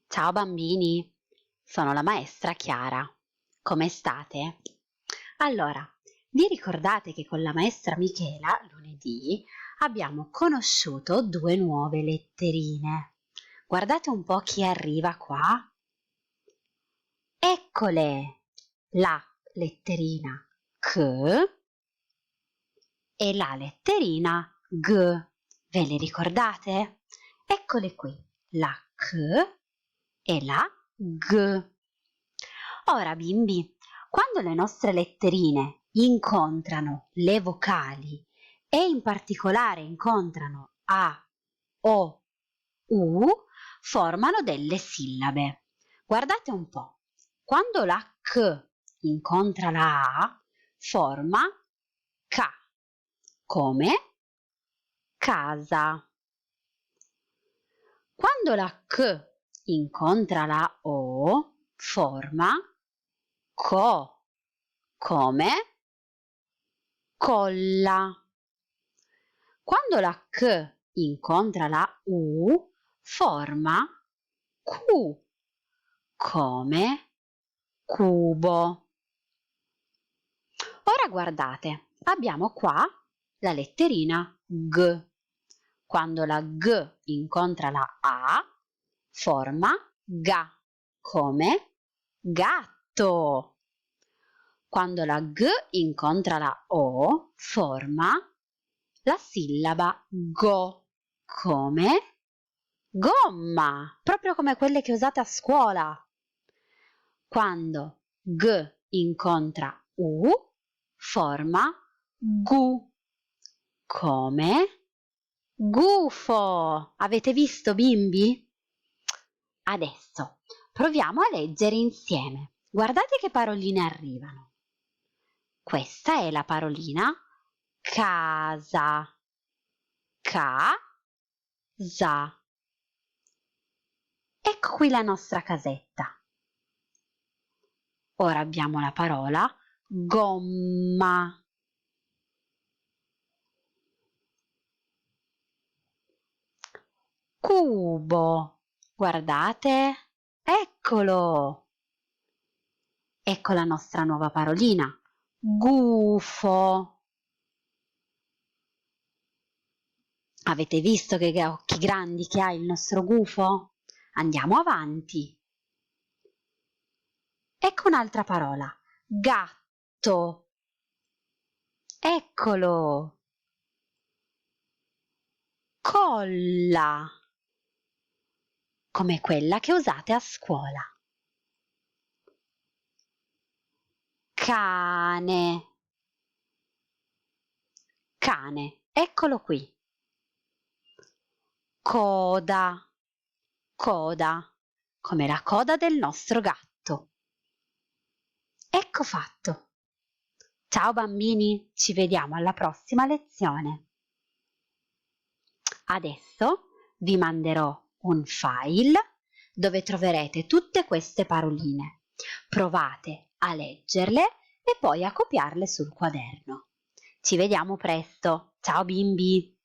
Ciao bambini, sono la maestra Chiara. Come state? Allora, vi ricordate che con la maestra Michela lunedì abbiamo conosciuto due nuove letterine? Guardate un po' chi arriva qua. Eccole! La letterina C e la letterina G. Ve le ricordate? Eccole qui, la C e la G. Ora, bimbi, quando le nostre letterine incontrano le vocali e in particolare incontrano A, O, U, formano delle sillabe. Guardate un po', quando la C incontra la A, forma K, come casa. Quando la C incontra la O, forma Co, come colla. Quando la C incontra la U, forma Q, come cubo. Ora guardate, abbiamo qua la letterina G. Quando la G incontra la A, forma GA, come gatto. Quando la G incontra la O, forma la sillaba GO, come gomma, proprio come quelle che usate a scuola. Quando G incontra U, forma GU, come gufo. Avete visto, bimbi? Adesso proviamo a leggere insieme. Guardate che paroline arrivano. Questa è la parolina casa. Casa. Ecco qui la nostra casetta. Ora abbiamo la parola gomma. Cubo. Guardate, eccolo. Ecco la nostra nuova parolina. Gufo. Avete visto che occhi grandi che ha il nostro gufo? Andiamo avanti. Ecco un'altra parola. Gatto. Eccolo. Colla. Come quella che usate a scuola. Cane. Cane. Eccolo qui. Coda. Coda. Come la coda del nostro gatto. Ecco fatto. Ciao bambini, ci vediamo alla prossima lezione. Adesso vi manderò un file dove troverete tutte queste paroline. Provate a leggerle e poi a copiarle sul quaderno. Ci vediamo presto. Ciao bimbi!